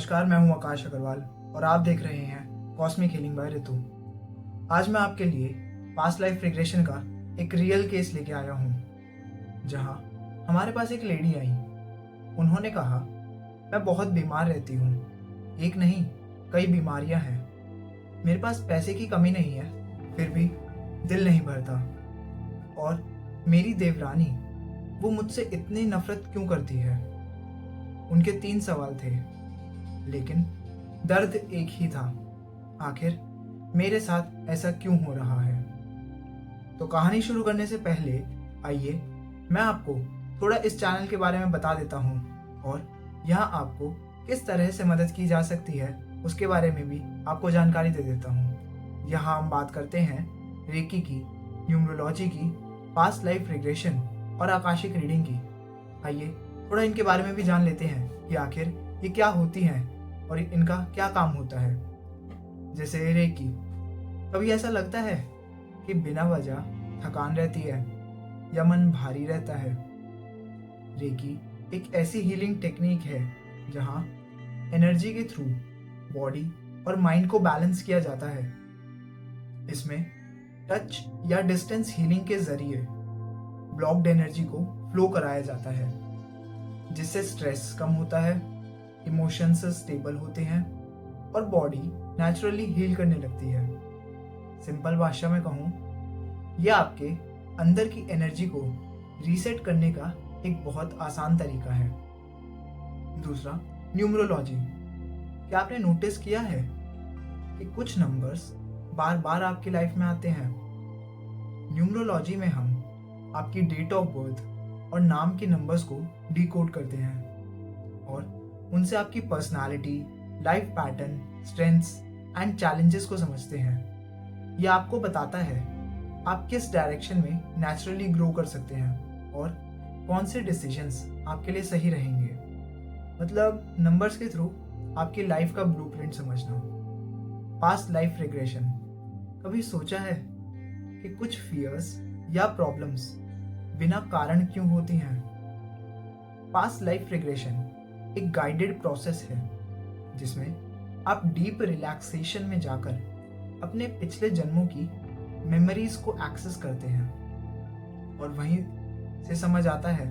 नमस्कार, मैं हूं आकाश अग्रवाल और आप देख रहे हैं कॉस्मिक हीलिंग बाय ऋतु। आज मैं आपके लिए पास्ट लाइफ रिग्रेशन का एक रियल केस लेके आया हूं, जहां हमारे पास एक लेडी आई। उन्होंने कहा, मैं बहुत बीमार रहती हूं, एक नहीं कई बीमारियां हैं। मेरे पास पैसे की कमी नहीं है, फिर भी दिल नहीं भरता। और मेरी देवरानी, वो मुझसे इतनी नफरत क्यों करती है? उनके 3 सवाल थे, लेकिन दर्द एक ही था। आखिर मेरे साथ ऐसा क्यों हो रहा है? तो कहानी शुरू करने से पहले आइए मैं आपको थोड़ा इस चैनल के बारे में बता देता हूँ और यहाँ आपको किस तरह से मदद की जा सकती है उसके बारे में भी आपको जानकारी दे देता हूँ। यहाँ हम बात करते हैं रेकी की, न्यूमरोलॉजी की, पास्ट लाइफ रिग्रेशन और आकाशिक रीडिंग की। आइए थोड़ा इनके बारे में भी जान लेते हैं कि आखिर ये क्या होती हैं और इनका क्या काम होता है। जैसे रेकी, कभी ऐसा लगता है कि बिना वजह थकान रहती है या मन भारी रहता है? रेकी एक ऐसी हीलिंग टेक्निक है जहां एनर्जी के थ्रू बॉडी और माइंड को बैलेंस किया जाता है। इसमें टच या डिस्टेंस हीलिंग के जरिए ब्लॉक्ड एनर्जी को फ्लो कराया जाता है, जिससे स्ट्रेस कम होता है, इमोशंस स्टेबल होते हैं और बॉडी नेचुरली हील करने लगती है। सिंपल भाषा में कहूँ, यह आपके अंदर की एनर्जी को रीसेट करने का एक बहुत आसान तरीका है। दूसरा, न्यूमरोलॉजी। क्या आपने नोटिस किया है कि कुछ नंबर्स बार बार आपकी लाइफ में आते हैं? न्यूमरोलॉजी में हम आपकी डेट ऑफ बर्थ और नाम के नंबर्स को डिकोड करते हैं और उनसे आपकी personality, life pattern, strengths and challenges को समझते हैं। यह आपको बताता है आप किस डायरेक्शन में नेचुरली ग्रो कर सकते हैं और कौन से डिसीजंस आपके लिए सही रहेंगे। मतलब नंबर्स के थ्रू आपकी लाइफ का ब्लूप्रिंट समझना। Past life regression. कभी सोचा है कि कुछ फियर्स या प्रॉब्लम्स बिना कारण क्यों होती हैं? पास्ट लाइफ रिग्रेशन एक गाइडेड प्रोसेस है जिसमें आप डीप रिलैक्सेशन में जाकर अपने पिछले जन्मों की मेमोरीज को एक्सेस करते हैं और वहीं से समझ आता है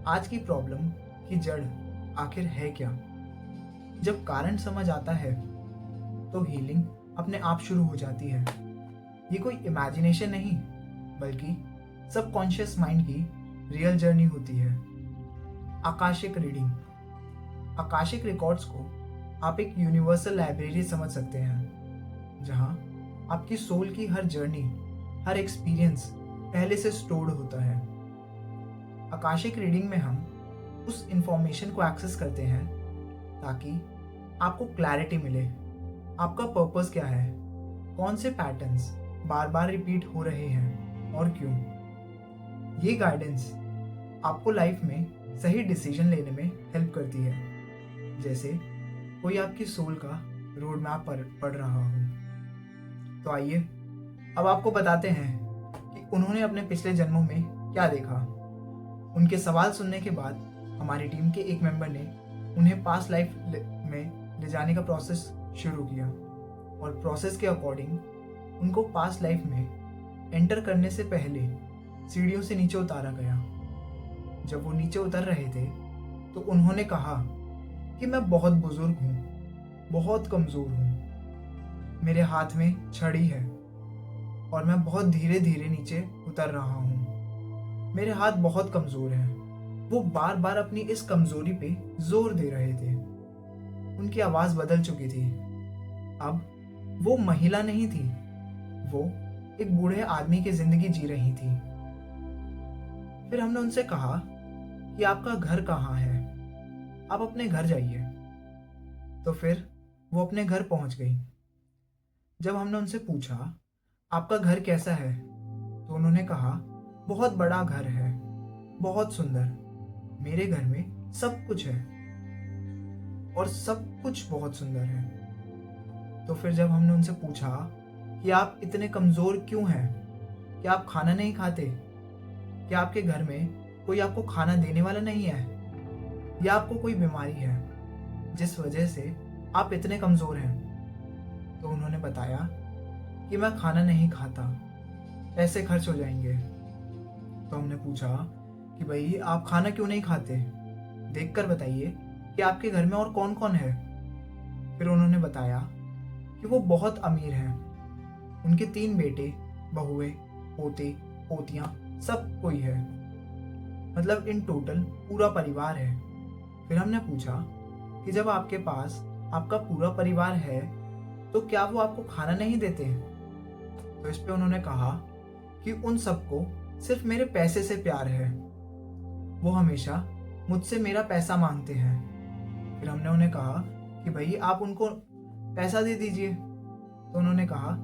आज की प्रॉब्लम की जड़ आखिर है क्या। जब कारण समझ आता है तो हीलिंग अपने आप शुरू हो जाती है। ये कोई इमेजिनेशन नहीं, बल्कि सबकॉन्शियस माइंड की रियल जर्नी होती है। Akashic reading. आकाशिक रिकॉर्ड्स को आप एक यूनिवर्सल लाइब्रेरी समझ सकते हैं, जहां आपकी सोल की हर जर्नी, हर एक्सपीरियंस पहले से स्टोर्ड होता है। आकाशिक रीडिंग में हम उस इंफॉर्मेशन को एक्सेस करते हैं ताकि आपको क्लैरिटी मिले। आपका पर्पस क्या है, कौन से पैटर्न्स बार बार रिपीट हो रहे हैं और क्यों। ये गाइडेंस आपको लाइफ में सही डिसीजन लेने में हेल्प करती है, जैसे कोई आपकी सोल का रोड मैप पर पढ़ रहा हो। तो आइए अब आपको बताते हैं कि उन्होंने अपने पिछले जन्मों में क्या देखा। उनके सवाल सुनने के बाद हमारी टीम के एक मेंबर ने उन्हें पास्ट लाइफ में ले जाने का प्रोसेस शुरू किया और प्रोसेस के अकॉर्डिंग उनको पास्ट लाइफ में एंटर करने से पहले सीढ़ियों से नीचे उतारा गया। जब वो नीचे उतर रहे थे तो उन्होंने कहा कि मैं बहुत बुजुर्ग हूँ, बहुत कमज़ोर हूँ, मेरे हाथ में छड़ी है और मैं बहुत धीरे धीरे नीचे उतर रहा हूँ। मेरे हाथ बहुत कमज़ोर हैं। वो बार बार अपनी इस कमज़ोरी पे जोर दे रहे थे। उनकी आवाज़ बदल चुकी थी। अब वो महिला नहीं थी, वो एक बूढ़े आदमी की जिंदगी जी रही थी। फिर हमने उनसे कहा कि आपका घर कहाँ है, आप अपने घर जाइए। तो फिर वो अपने घर पहुंच गई। जब हमने उनसे पूछा आपका घर कैसा है, तो उन्होंने कहा बहुत बड़ा घर है, बहुत सुंदर, मेरे घर में सब कुछ है और सब कुछ बहुत सुंदर है। तो फिर जब हमने उनसे पूछा कि आप इतने कमज़ोर क्यों हैं, क्या आप खाना नहीं खाते, क्या आपके घर में कोई आपको खाना देने वाला नहीं है या आपको कोई बीमारी है, जिस वजह से आप इतने कमज़ोर हैं। तो उन्होंने बताया कि मैं खाना नहीं खाता, पैसे खर्च हो जाएंगे। तो हमने पूछा कि भाई आप खाना क्यों नहीं खाते, देखकर बताइए कि आपके घर में और कौन कौन है। फिर उन्होंने बताया कि वो बहुत अमीर हैं, उनके 3 बेटे, बहुएं, पोते, पोतियां, सब कोई है, मतलब इन टोटल पूरा परिवार है। फिर हमने पूछा कि जब आपके पास आपका पूरा परिवार है तो क्या वो आपको खाना नहीं देते। तो इस पे उन्होंने कहा कि उन सबको सिर्फ मेरे पैसे से प्यार है, वो हमेशा मुझसे मेरा पैसा मांगते हैं। फिर हमने उन्हें कहा कि भाई आप उनको पैसा दे दीजिए। तो उन्होंने कहा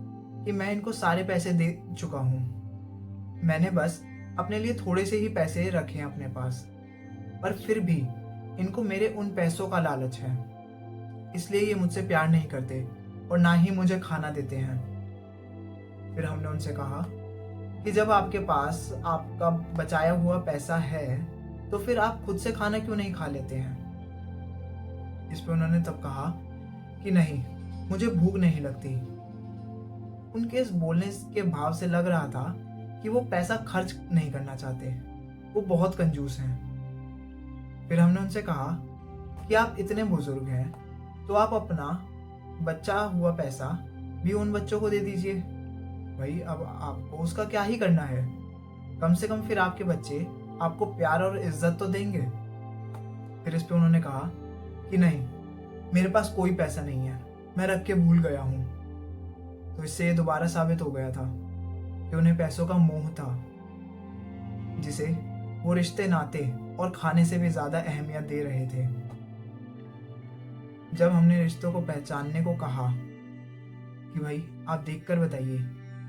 कि मैं इनको सारे पैसे दे चुका हूँ, मैंने बस अपने लिए थोड़े से ही पैसे रखे हैं अपने पास, पर फिर भी इनको मेरे उन पैसों का लालच है, इसलिए ये मुझसे प्यार नहीं करते और ना ही मुझे खाना देते हैं। फिर हमने उनसे कहा कि जब आपके पास आपका बचाया हुआ पैसा है तो फिर आप खुद से खाना क्यों नहीं खा लेते हैं। इस पे उन्होंने तब कहा कि नहीं, मुझे भूख नहीं लगती। उनके इस बोलने के भाव से लग रहा था कि वो पैसा खर्च नहीं करना चाहते, वो बहुत कंजूस हैं। फिर हमने उनसे कहा कि आप इतने बुजुर्ग हैं तो आप अपना बचा हुआ पैसा भी उन बच्चों को दे दीजिए। भाई अब आपको उसका क्या ही करना है, कम से कम फिर आपके बच्चे आपको प्यार और इज्जत तो देंगे। फिर इस पे उन्होंने कहा कि नहीं, मेरे पास कोई पैसा नहीं है, मैं रख के भूल गया हूँ। तो इससे ये दोबारा साबित हो गया था कि उन्हें पैसों का मोह था, जिसे वो रिश्ते नाते और खाने से भी ज्यादा अहमियत दे रहे थे। जब हमने रिश्तों को पहचानने को कहा कि भाई आप देखकर बताइए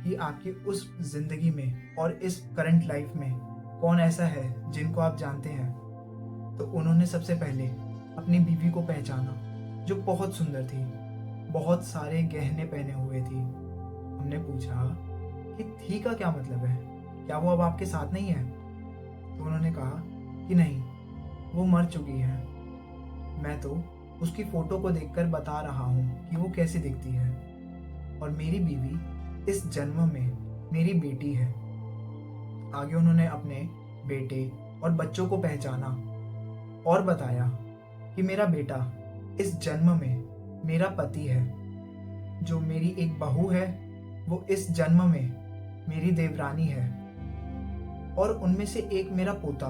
कि आपकी उस जिंदगी में और इस करंट लाइफ में कौन ऐसा है जिनको आप जानते हैं, तो उन्होंने सबसे पहले अपनी बीवी को पहचाना जो बहुत सुंदर थी, बहुत सारे गहने पहने हुए थी। हमने पूछा कि थी का क्या मतलब है, क्या वो अब आपके साथ नहीं है। तो उन्होंने कहा कि नहीं, वो मर चुकी है, मैं तो उसकी फोटो को देखकर बता रहा हूँ कि वो कैसी दिखती है, और मेरी बीवी इस जन्म में मेरी बेटी है। आगे उन्होंने अपने बेटे और बच्चों को पहचाना और बताया कि मेरा बेटा इस जन्म में मेरा पति है, जो मेरी एक बहू है वो इस जन्म में मेरी देवरानी है, और उनमें से एक मेरा पोता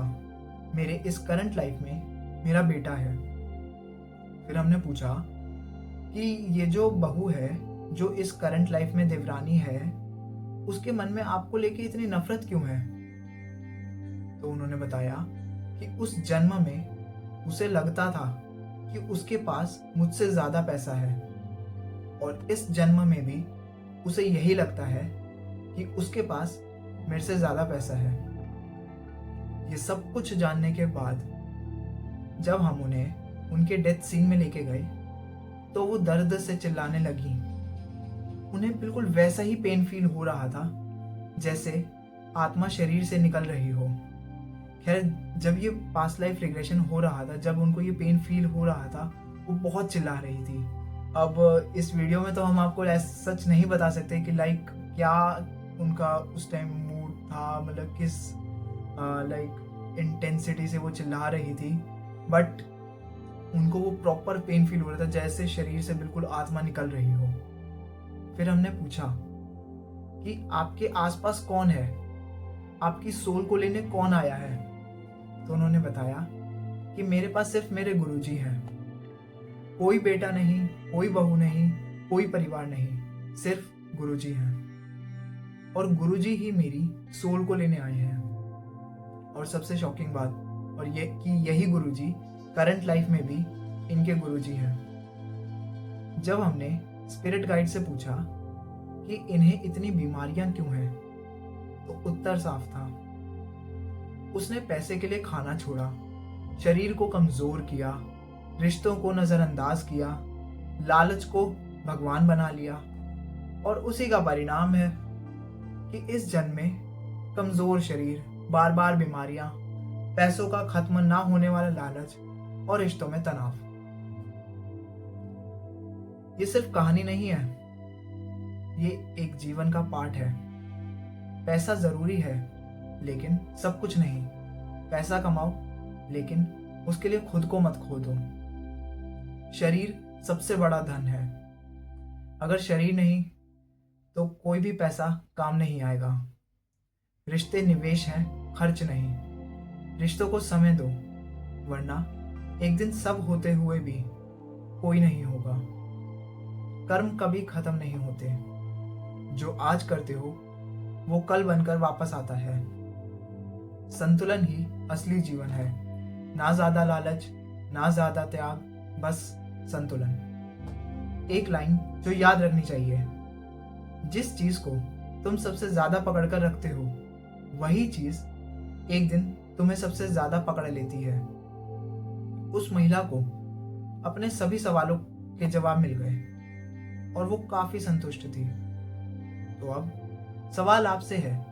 मेरे इस करंट लाइफ में मेरा बेटा है। फिर हमने पूछा कि ये जो बहू है जो इस करंट लाइफ में देवरानी है, उसके मन में आपको लेके इतनी नफरत क्यों है। तो उन्होंने बताया कि उस जन्म में उसे लगता था कि उसके पास मुझसे ज्यादा पैसा है, और इस जन्म में भी उसे यही लगता है कि उसके पास मेरे से ज्यादा पैसा है। ये सब कुछ जानने के बाद जब हम उन्हें उनके डेथ सीन में लेके गए तो वो दर्द से चिल्लाने लगी। उन्हें बिल्कुल वैसा ही पेन फील हो रहा था जैसे आत्मा शरीर से निकल रही हो। खैर, जब ये पास्ट लाइफ रिग्रेशन हो रहा था, जब उनको ये पेन फील हो रहा था, वो बहुत चिल्ला रही थी। अब इस वीडियो में तो हम आपको सच नहीं बता सकते कि लाइक क्या उनका उस टाइम मूड था, मतलब किस लाइक इंटेंसिटी से वो चिल्ला रही थी, बट उनको वो प्रॉपर पेन फील हो रहा था, जैसे शरीर से बिल्कुल आत्मा निकल रही हो। फिर हमने पूछा कि आपके आसपास कौन है, आपकी सोल को लेने कौन आया है। तो उन्होंने बताया कि मेरे पास सिर्फ मेरे गुरुजी हैं, कोई बेटा नहीं, कोई बहू नहीं, कोई परिवार नहीं, सिर्फ गुरुजी हैं, और गुरुजी ही मेरी सोल को लेने आए हैं। और सबसे शॉकिंग बात और ये कि यही गुरुजी करंट लाइफ में भी इनके गुरुजी हैं। जब हमने स्पिरिट गाइड से पूछा कि इन्हें इतनी बीमारियां क्यों हैं, तो उत्तर साफ था। उसने पैसे के लिए खाना छोड़ा, शरीर को कमजोर किया, रिश्तों को नजरअंदाज किया, लालच को भगवान बना लिया, और उसी का परिणाम है कि इस जन्म में कमजोर शरीर, बार बार बीमारियां, पैसों का खत्म ना होने वाला लालच और रिश्तों में तनाव। ये सिर्फ कहानी नहीं है, ये एक जीवन का पार्ट है। पैसा जरूरी है, लेकिन सब कुछ नहीं। पैसा कमाओ, लेकिन उसके लिए खुद को मत खो दो। शरीर सबसे बड़ा धन है। अगर शरीर नहीं तो कोई भी पैसा काम नहीं आएगा। रिश्ते निवेश हैं, खर्च नहीं। रिश्तों को समय दो, वरना एक दिन सब होते हुए भी कोई नहीं होगा। कर्म कभी खत्म नहीं होते। जो आज करते हो वो कल बनकर वापस आता है। संतुलन ही असली जीवन है। ना ज्यादा लालच, ना ज्यादा त्याग, बस संतुलन। एक लाइन जो याद रखनी चाहिए, जिस चीज को तुम सबसे ज्यादा पकड़ कर रखते हो वही चीज एक दिन तुम्हें सबसे ज्यादा पकड़ लेती है। उस महिला को अपने सभी सवालों के जवाब मिल गए और वो काफी संतुष्ट थी। तो अब सवाल आपसे है,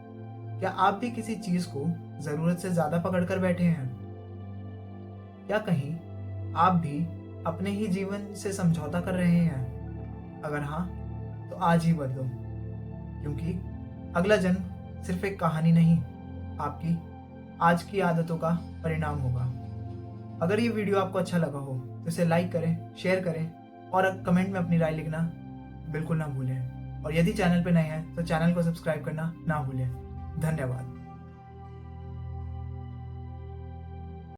क्या आप भी किसी चीज को जरूरत से ज्यादा पकड़ कर बैठे हैं? या कहीं आप भी अपने ही जीवन से समझौता कर रहे हैं? अगर हाँ, तो आज ही बदलो, क्योंकि अगला जन्म सिर्फ एक कहानी नहीं, आपकी आज की आदतों का परिणाम होगा। अगर ये वीडियो आपको अच्छा लगा हो तो इसे लाइक करें, शेयर करें और कमेंट में अपनी राय लिखना बिल्कुल ना भूलें। और यदि चैनल पर नए हैं तो चैनल को सब्सक्राइब करना ना भूलें। धन्यवाद।